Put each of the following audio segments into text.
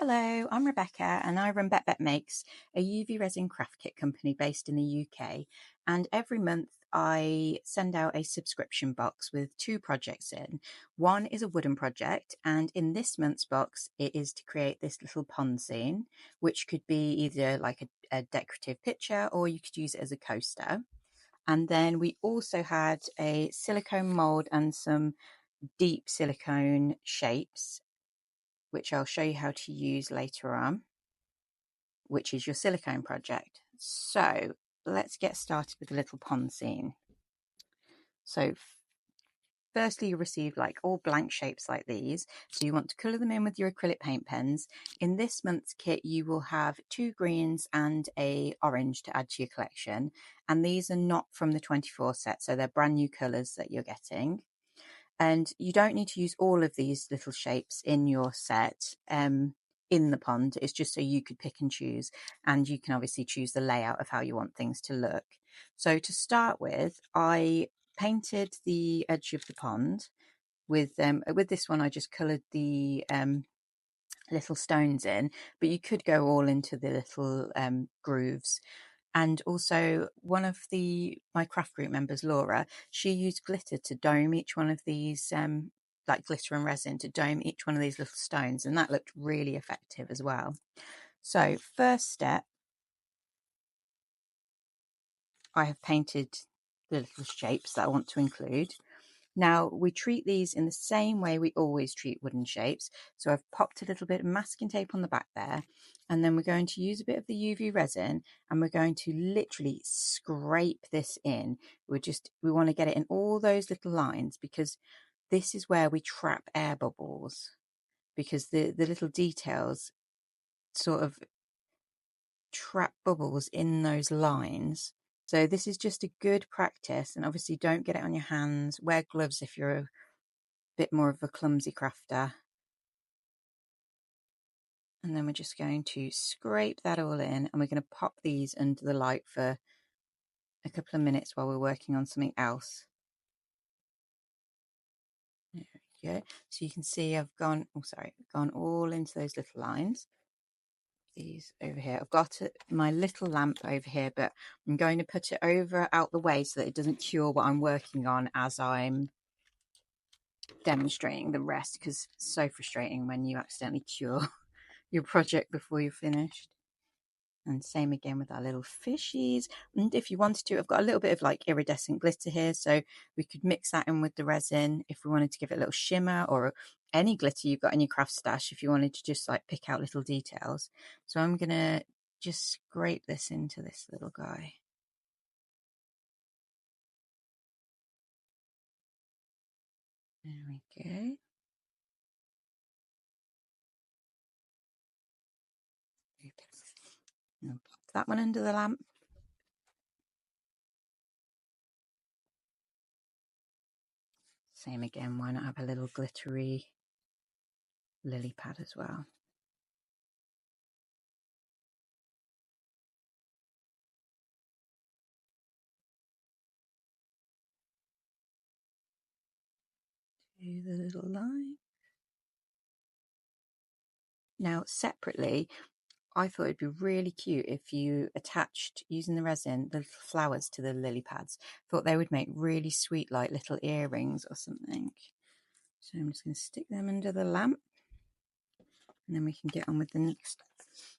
Hello, I'm Rebecca and I run Bet Bet Makes, a UV resin craft kit company based in the UK. And every month I send out a subscription box with two projects in. One is a wooden project, and in this month's box it is to create this little pond scene, which could be either like a decorative picture or you could use it as a coaster. And then we also had a silicone mold and some deep silicone shapes, which I'll show you how to use later on, which is your silicone project. So let's get started with the little pond scene. So firstly, you receive like all blank shapes like these. So you want to colour them in with your acrylic paint pens. In this month's kit, you will have 2 greens and a orange to add to your collection. And these are not from the 24 set, so they're brand new colours that you're getting. And you don't need to use all of these little shapes in your set in the pond. It's just so you could pick and choose, and you can obviously choose the layout of how you want things to look. So to start with, I painted the edge of the pond with this one. I just coloured the little stones in, but you could go all into the little grooves. And also one of my craft group members, Laura, she used glitter to dome each one of these, like glitter and resin to dome each one of these little stones. And that looked really effective as well. So first step, I have painted the little shapes that I want to include. Now we treat these in the same way we always treat wooden shapes. So I've popped a little bit of masking tape on the back there, and then we're going to use a bit of the UV resin and we're going to literally scrape this in. We want to get it in all those little lines, because this is where we trap air bubbles, because the little details sort of trap bubbles in those lines. So this is just a good practice, and obviously don't get it on your hands. Wear gloves if you're a bit more of a clumsy crafter. And then we're just going to scrape that all in, and we're going to pop these under the light for a couple of minutes while we're working on something else. There we go. So you can see I've gone all into those little lines. These over here, I've got my little lamp over here, but I'm going to put it over out the way so that it doesn't cure what I'm working on as I'm demonstrating the rest, because it's so frustrating when you accidentally cure your project before you're finished. And same again with our little fishies. And if you wanted to, I've got a little bit of like iridescent glitter here, so we could mix that in with the resin if we wanted to give it a little shimmer, or any glitter you've got in your craft stash if you wanted to just like pick out little details. So I'm gonna just scrape this into this little guy. There we go. And pop that one under the lamp. Same again, why not have a little glittery lily pad as well? Do the little line. Now separately, I thought it'd be really cute if you attached, using the resin, the little flowers to the lily pads. Thought they would make really sweet, like little earrings or something. So I'm just going to stick them under the lamp, and then we can get on with the next.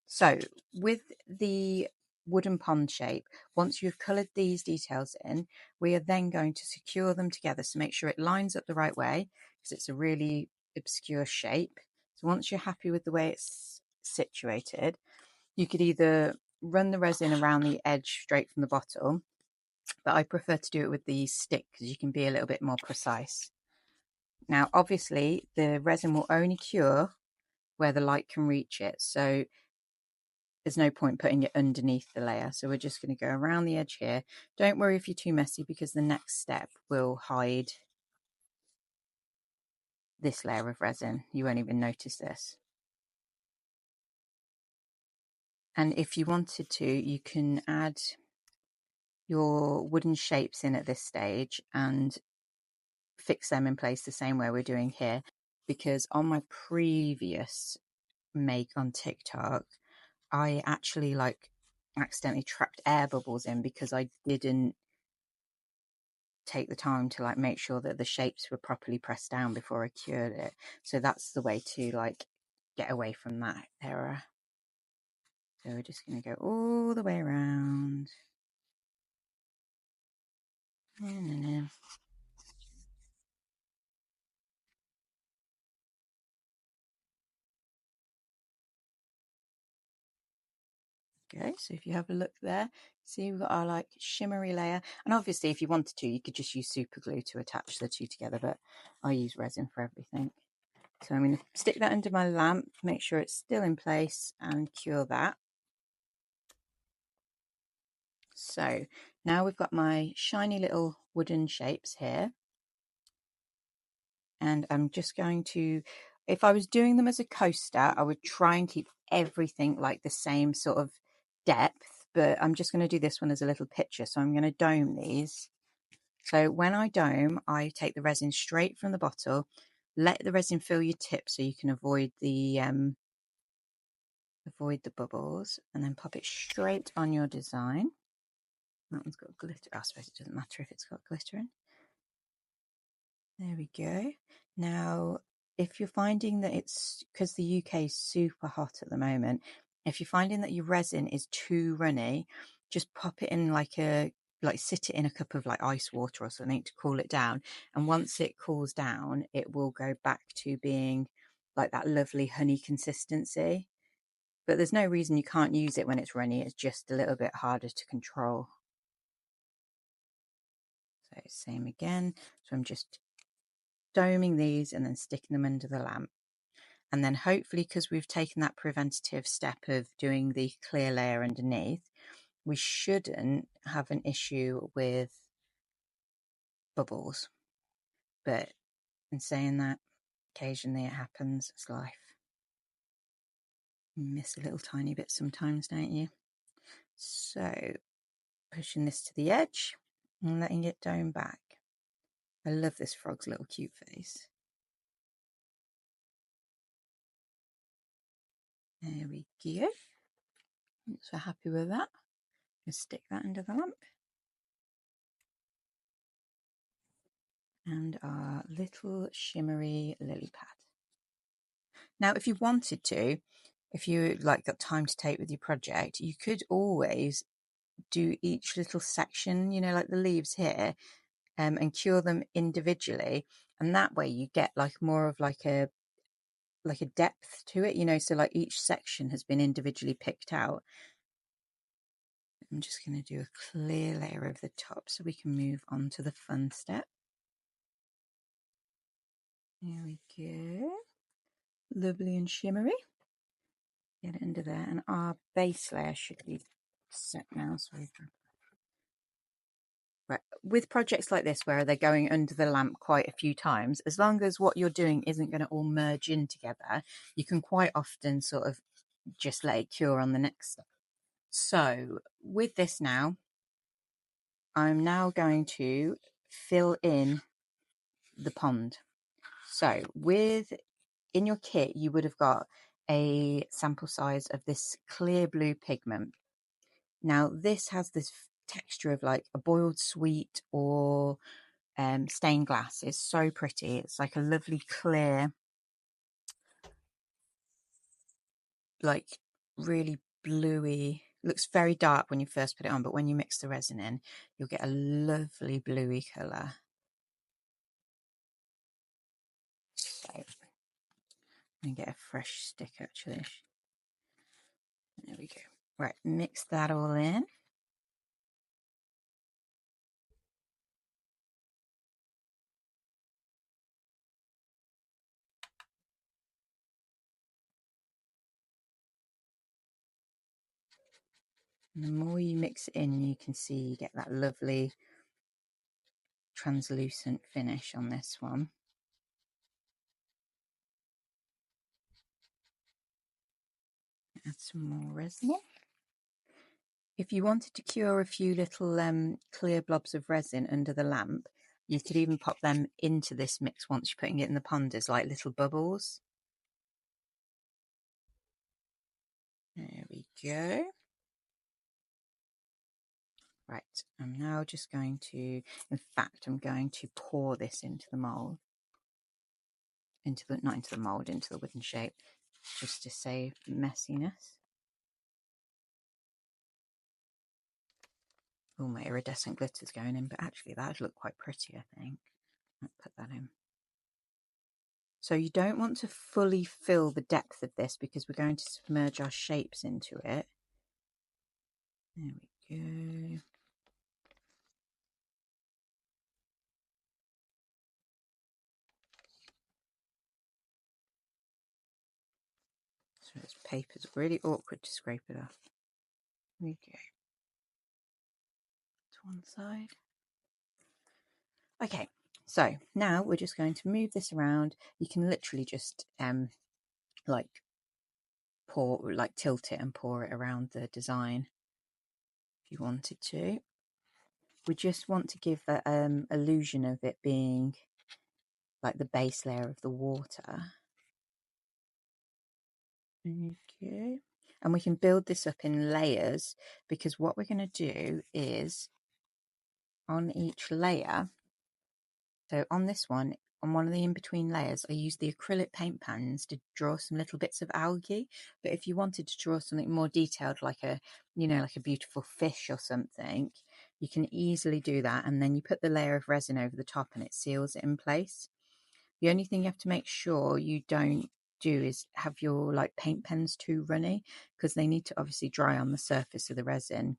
So with the wooden pond shape, once you've coloured these details in, we are then going to secure them together to make sure it lines up the right way, because it's a really obscure shape. So once you're happy with the way it's situated, you could either run the resin around the edge straight from the bottle, but I prefer to do it with the stick because you can be a little bit more precise. Now, obviously, the resin will only cure where the light can reach it, so there's no point putting it underneath the layer. So we're just going to go around the edge here. Don't worry if you're too messy, because the next step will hide this layer of resin. You won't even notice this. And if you wanted to, you can add your wooden shapes in at this stage and fix them in place the same way we're doing here, because on my previous make on TikTok, I actually like accidentally trapped air bubbles in because I didn't take the time to like make sure that the shapes were properly pressed down before I cured it. So that's the way to like get away from that error. So we're just going to go all the way around. Okay, so if you have a look there, see we've got our like shimmery layer, and obviously if you wanted to you could just use super glue to attach the two together, but I use resin for everything. So I'm going to stick that under my lamp, make sure it's still in place, and cure that. So now we've got my shiny little wooden shapes here, and I'm just going to, if I was doing them as a coaster, I would try and keep everything like the same sort of depth, but I'm just going to do this one as a little picture. So I'm going to dome these. So when I dome, I take the resin straight from the bottle, let the resin fill your tip so you can avoid the bubbles, and then pop it straight on your design. That one's got glitter. I suppose it doesn't matter if it's got glitter in. There we go. Now, if you're finding that it's, because the UK is super hot at the moment, if you're finding that your resin is too runny, just pop it in like sit it in a cup of like ice water or something to cool it down. And once it cools down, it will go back to being like that lovely honey consistency. But there's no reason you can't use it when it's runny. It's just a little bit harder to control. So same again. So I'm just doming these and then sticking them under the lamp. And then hopefully, because we've taken that preventative step of doing the clear layer underneath, we shouldn't have an issue with bubbles. But in saying that, occasionally it happens. It's life. You miss a little tiny bit sometimes, don't you? So pushing this to the edge and letting it dome back. I love this frog's little cute face. There we go. So happy with that. Just stick that under the lamp. And our little shimmery lily pad. Now, if you wanted to, if you like got time to take with your project, you could always do each little section, you know, like the leaves here, and cure them individually. And that way you get like more of like a depth to it, you know, so like each section has been individually picked out. I'm just going to do a clear layer over the top so we can move on to the fun step. There we go. Lovely and shimmery. Get it under there, and our base layer should be set now. Sorry. Right. With projects like this where they're going under the lamp quite a few times, as long as what you're doing isn't going to all merge in together, you can quite often sort of just let it cure on the next step. So with this now, I'm now going to fill in the pond. So in your kit, you would have got a sample size of this clear blue pigment. Now this has this texture of like a boiled sweet or stained glass. It's so pretty. It's like a lovely clear, like really bluey. Looks very dark when you first put it on, but when you mix the resin in, you'll get a lovely bluey colour. So I'm going to get a fresh stick actually. There we go. Right, mix that all in. And the more you mix it in, you can see you get that lovely translucent finish on this one. Add some more resin. If you wanted to cure a few little clear blobs of resin under the lamp, you could even pop them into this mix once you're putting it in the pond as like little bubbles. go. Right, I'm now just going to, in fact, I'm going to pour this into the mould. Not into the mould, into the wooden shape, just to save messiness. Oh, my iridescent glitter's going in, but actually that would look quite pretty, I think. Let's put that in. So you don't want to fully fill the depth of this because we're going to submerge our shapes into it. There we go. So this paper's really awkward to scrape it off. There we go. To one side. Okay, so now we're just going to move this around. You can literally just like tilt it and pour it around the design if you wanted to. We just want to give that illusion of it being like the base layer of the water. Okay, and we can build this up in layers because what we're going to do is on each layer, so on this one, on one of the in-between layers, I use the acrylic paint pans to draw some little bits of algae. But if you wanted to draw something more detailed, like a, like a beautiful fish or something, you can easily do that. And then you put the layer of resin over the top and it seals it in place. The only thing you have to make sure you don't do is have your like paint pens too runny, because they need to obviously dry on the surface of the resin.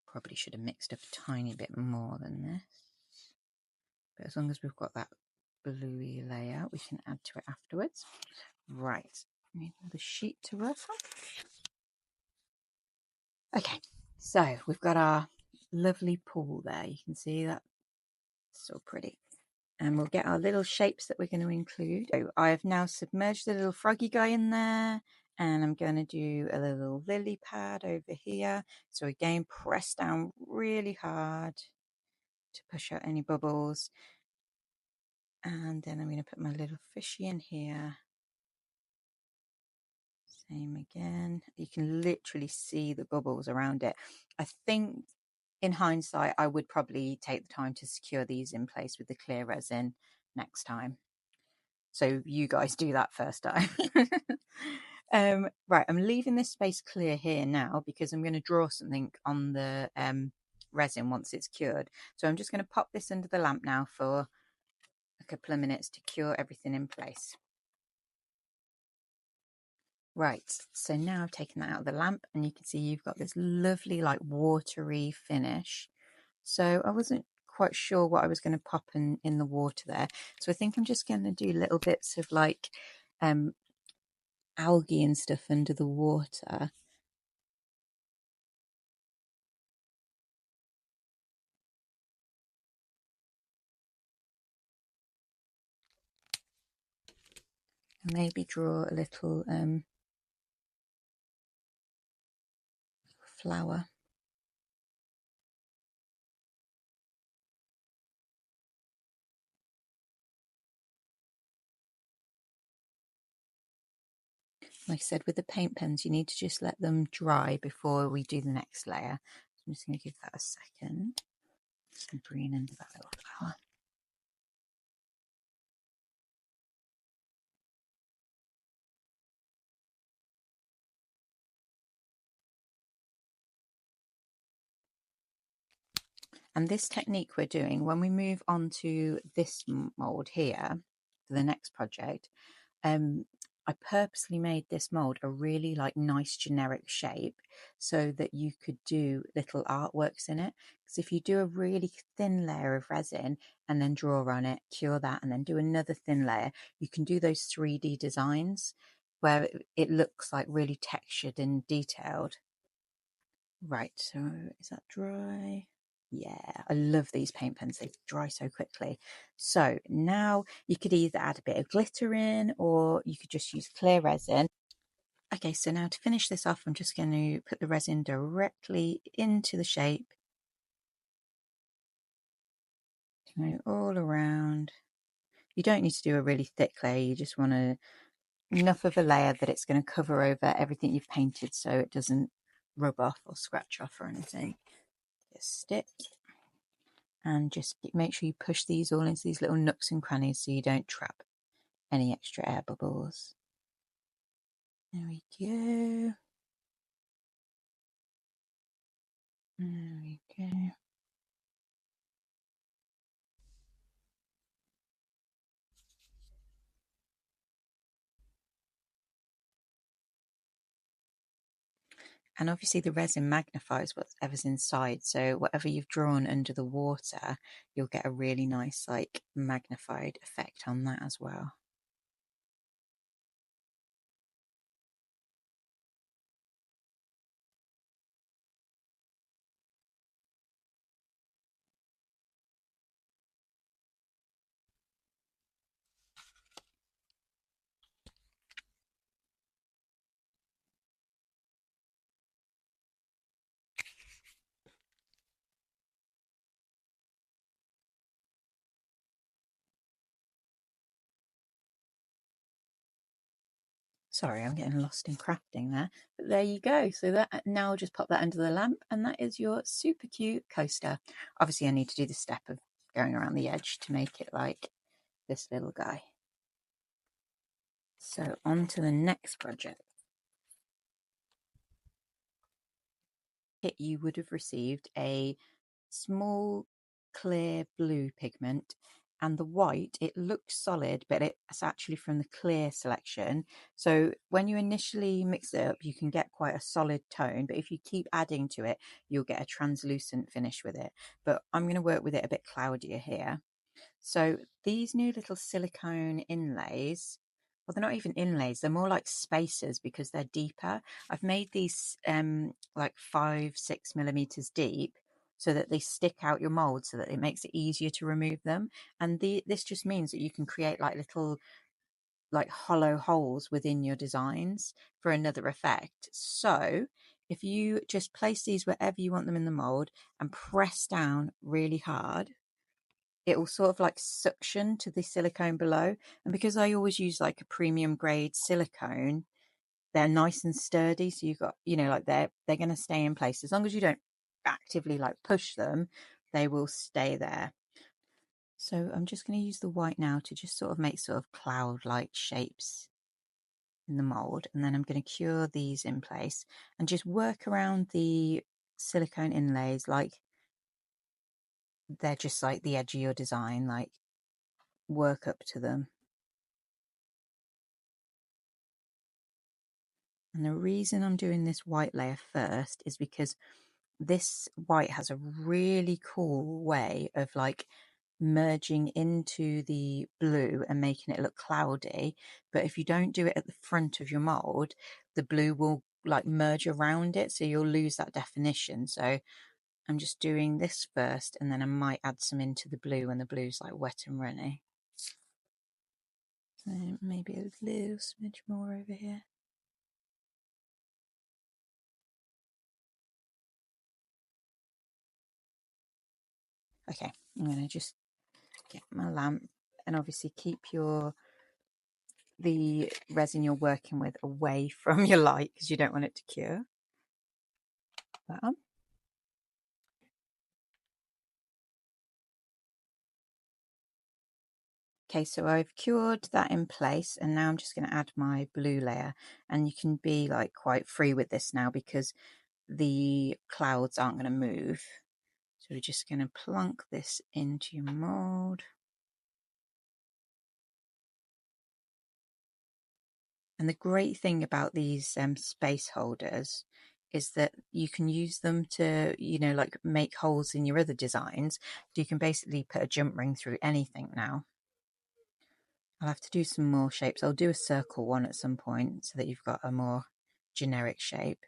Probably should have mixed up a tiny bit more than this, but as long as we've got that bluey layer, we can add to it afterwards. Right, need another sheet to work on. Okay, so we've got our lovely pool there. You can see that, so pretty. And we'll get our little shapes that we're going to include. So I've now submerged the little froggy guy in there, and I'm going to do a little lily pad over here. So again, press down really hard to push out any bubbles. And then I'm going to put my little fishy in here. Same again. You can literally see the bubbles around it. I think in hindsight, I would probably take the time to secure these in place with the clear resin next time. So you guys do that first time. Right, I'm leaving this space clear here now because I'm going to draw something on the resin once it's cured. So I'm just going to pop this under the lamp now for a couple of minutes to cure everything in place. Right, so now I've taken that out of the lamp and you can see you've got this lovely like watery finish. So I wasn't quite sure what I was going to pop in the water there. So I think I'm just going to do little bits of like algae and stuff under the water. And maybe draw a little flower. Like I said, with the paint pens, you need to just let them dry before we do the next layer. So I'm just going to give that a second. Some green into that little flower. And this technique we're doing, when we move on to this mould here, for the next project, I purposely made this mould a really like nice generic shape so that you could do little artworks in it. Because if you do a really thin layer of resin and then draw on it, cure that, and then do another thin layer, you can do those 3D designs where it looks like really textured and detailed. Right, so is that dry? Yeah, I love these paint pens. They dry so quickly. So now you could either add a bit of glitter in or you could just use clear resin. Okay, so now to finish this off, I'm just going to put the resin directly into the shape. Go all around. You don't need to do a really thick layer, you just want enough of a layer that it's going to cover over everything you've painted so it doesn't rub off or scratch off or anything. Just stick and just make sure you push these all into these little nooks and crannies so you don't trap any extra air bubbles. There we go. There we go. And obviously the resin magnifies whatever's inside. So whatever you've drawn under the water, you'll get a really nice like magnified effect on that as well. Sorry, I'm getting lost in crafting there. But there you go. So that now I'll just pop that under the lamp and that is your super cute coaster. Obviously I need to do the step of going around the edge to make it like this little guy. So on to the next project. You would have received a small clear blue pigment, and the white, it looks solid, but it's actually from the clear selection. So when you initially mix it up, you can get quite a solid tone, but if you keep adding to it, you'll get a translucent finish with it. But I'm going to work with it a bit cloudier here. So these new little silicone inlays, well, they're not even inlays, they're more like spacers because they're deeper. I've made these like 5-6 millimeters deep so that they stick out your mold, so that it makes it easier to remove them. And this just means that you can create like little like hollow holes within your designs for another effect. So if you just place these wherever you want them in the mold and press down really hard, it will sort of like suction to the silicone below. And because I always use like a premium grade silicone, they're nice and sturdy. So you've got, you know, like they're going to stay in place. As long as you don't actively like push them, they will stay there. So I'm just going to use the white now to just sort of make sort of cloud-like shapes in the mold. And then I'm going to cure these in place and just work around the silicone inlays like they're just like the edge of your design, like work up to them. And the reason I'm doing this white layer first is because this white has a really cool way of like merging into the blue and making it look cloudy. But if you don't do it at the front of your mold, the blue will like merge around it, so you'll lose that definition. So I'm just doing this first, and then I might add some into the blue when the blue's like wet and runny. So maybe a little smidge more over here. Okay, I'm going to just get my lamp and obviously keep the resin you're working with away from your light because you don't want it to cure. That on. Okay, so I've cured that in place and now I'm just going to add my blue layer, and you can be like quite free with this now because the clouds aren't going to move. So we're just going to plonk this into your mold. And the great thing about these space holders is that you can use them to, you know, like make holes in your other designs. So you can basically put a jump ring through anything now. I'll have to do some more shapes. I'll do a circle one at some point so that you've got a more generic shape.